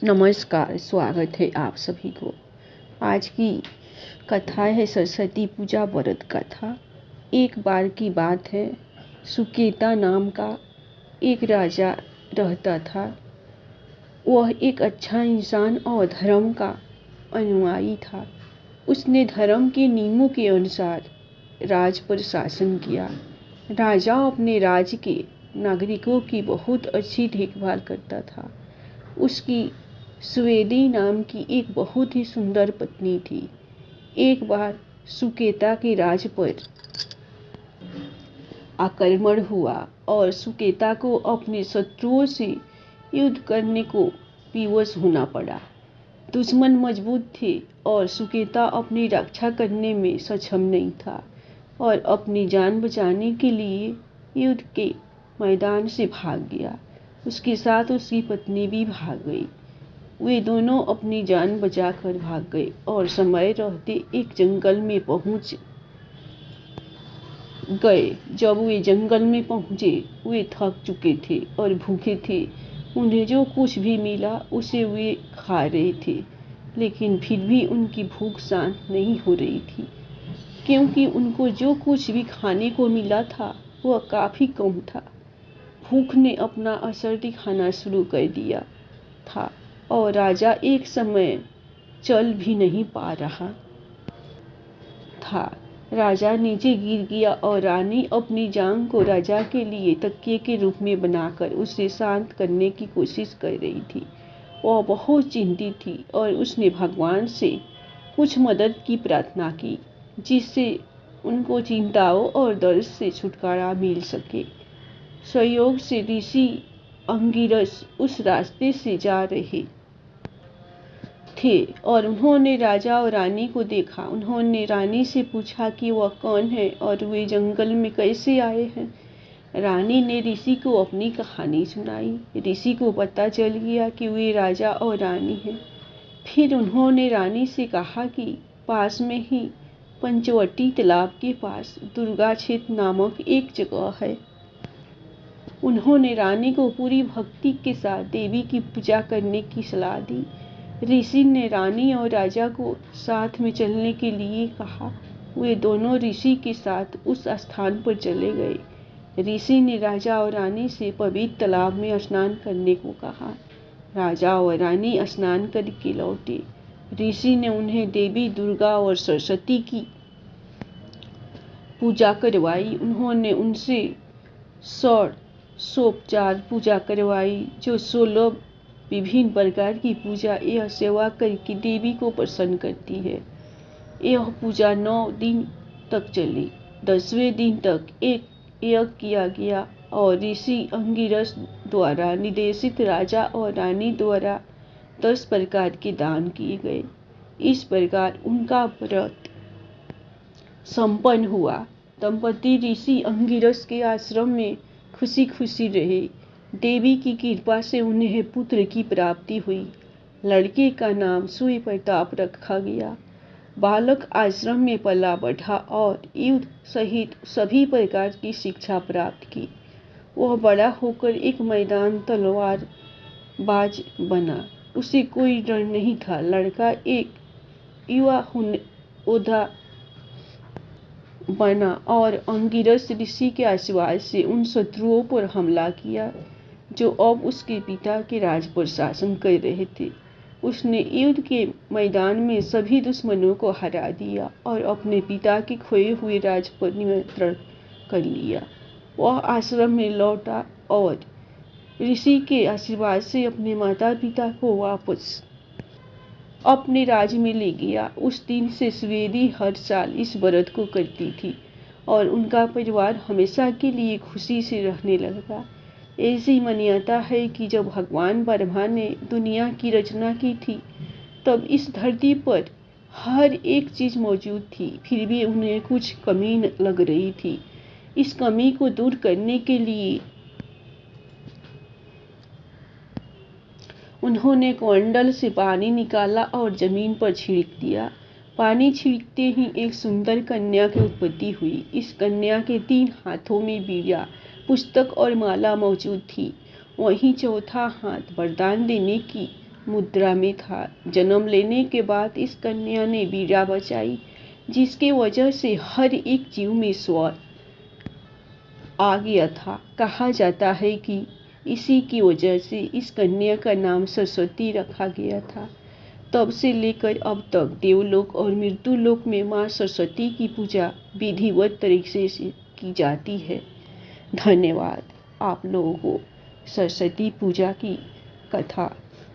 नमस्कार, स्वागत है आप सभी को। आज की कथा है सरस्वती पूजा व्रत कथा। एक बार की बात है, सुकेता नाम का एक राजा रहता था। वह एक अच्छा इंसान और धर्म का अनुयायी था। उसने धर्म के नियमों के अनुसार राज पर शासन किया। राजा अपने राज्य के नागरिकों की बहुत अच्छी देखभाल करता था। उसकी सुवेदी नाम की एक बहुत ही सुंदर पत्नी थी। एक बार सुकेता के राज पर आक्रमण हुआ और सुकेता को अपने शत्रुओं से युद्ध करने को विवश होना पड़ा। दुश्मन मजबूत थे और सुकेता अपनी रक्षा करने में सक्षम नहीं था और अपनी जान बचाने के लिए युद्ध के मैदान से भाग गया। उसके साथ उसकी पत्नी भी भाग गई। वे दोनों अपनी जान बचाकर भाग गए और समय रहते एक जंगल में पहुंच गए। जब वे जंगल में पहुंचे, वे थक चुके थे और भूखे थे। उन्हें जो कुछ भी मिला उसे वे खा रहे थे, लेकिन फिर भी उनकी भूख शांत नहीं हो रही थी, क्योंकि उनको जो कुछ भी खाने को मिला था वह काफी कम था। भूख ने अपना असर दिखाना शुरू कर दिया था और राजा एक समय चल भी नहीं पा रहा था। राजा नीचे गिर गया और रानी अपनी जांघ को राजा के लिए तकिए के रूप में बनाकर उसे शांत करने की कोशिश कर रही थी। वह बहुत चिंतित थी और उसने भगवान से कुछ मदद की प्रार्थना की, जिससे उनको चिंताओं और दर्द से छुटकारा मिल सके। संयोग से ऋषि अंगिरस उस रास्ते से जा रहे थे और उन्होंने राजा और रानी को देखा। उन्होंने रानी से पूछा कि वह कौन है और वे जंगल में कैसे आए हैं। रानी ने ऋषि को अपनी कहानी सुनाई। ऋषि को पता चल गया कि वे राजा और रानी हैं। फिर उन्होंने रानी से कहा कि पास में ही पंचवटी तालाब के पास दुर्गा क्षेत्र नामक एक जगह है। उन्होंने रानी को पूरी भक्ति के साथ देवी की पूजा करने की सलाह दी। ऋषि ने रानी और राजा को साथ में चलने के लिए कहा। वे दोनों ऋषि के साथ उस स्थान पर चले गए। ऋषि ने राजा और रानी से पवित्र तालाब में स्नान करने को कहा। राजा और रानी स्नान करके लौटे। ऋषि ने उन्हें देवी दुर्गा और सरस्वती की पूजा करवाई। उन्होंने उनसे षोडशोपचार पूजा करवाई, जो 16 विभिन्न प्रकार की पूजा यह सेवा करके देवी को प्रसन्न करती है। यह पूजा 9 दिन तक चली। 10वें दिन तक एक यज्ञ किया गया और ऋषि अंगिरस द्वारा निर्देशित राजा और रानी द्वारा 10 प्रकार के दान किए गए। इस प्रकार उनका व्रत संपन्न हुआ। दंपति ऋषि अंगिरस के आश्रम में खुशी खुशी रहे। देवी की कृपा से उन्हें पुत्र की प्राप्ति हुई। लड़के का नाम सूर्य प्रताप रखा गया। बालक आश्रम में पला बढ़ा और युद्ध सहित सभी प्रकार की शिक्षा प्राप्त की। वह बड़ा होकर एक मैदान तलवारबाज बना। उसे कोई डर नहीं था। लड़का एक युवा योद्धा बना और अंगिरस ऋषि के आशीर्वाद से उन शत्रुओं पर हमला किया जो अब उसके पिता के राज पर शासन कर रहे थे। उसने युद्ध के मैदान में सभी दुश्मनों को हरा दिया और अपने पिता के खोए हुए राज पर नियंत्रण कर लिया। वह आश्रम में लौटा और ऋषि के आशीर्वाद से अपने माता पिता को वापस अपने राज्य में ले गया। उस दिन से सुवेदी हर साल इस व्रत को करती थी और उनका परिवार हमेशा के लिए खुशी से रहने लगा। ऐसी मान्यता है कि जब भगवान ब्रह्मा ने दुनिया की रचना की थी, तब इस धरती पर हर एक चीज मौजूद थी, फिर भी उन्हें कुछ कमी लग रही थी। इस कमी को दूर करने के लिए उन्होंने कमंडल से पानी निकाला और जमीन पर छिड़क दिया। पानी छिड़कते ही एक सुंदर कन्या की उत्पत्ति हुई। इस कन्या के 3 हाथों में वीणा, पुस्तक और माला मौजूद थी। वहीं चौथा हाथ वरदान देने की मुद्रा में था। जन्म लेने के बाद इस कन्या ने बीड़ा बजाई, जिसके वजह से हर एक जीव में स्वर आ गया था। कहा जाता है कि इसी की वजह से इस कन्या का नाम सरस्वती रखा गया था। तब से लेकर अब तक देवलोक और मृत्युलोक में माँ सरस्वती की पूजा विधिवत तरीके से की जाती है। धन्यवाद। आप लोगों को सरस्वती पूजा की कथा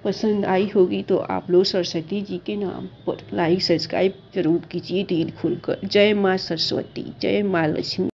पसंद आई होगी तो आप लोग सरस्वती जी के नाम पर लाइक सब्सक्राइब जरूर कीजिए दिल खुलकर। जय माँ सरस्वती, जय माँ लक्ष्मी।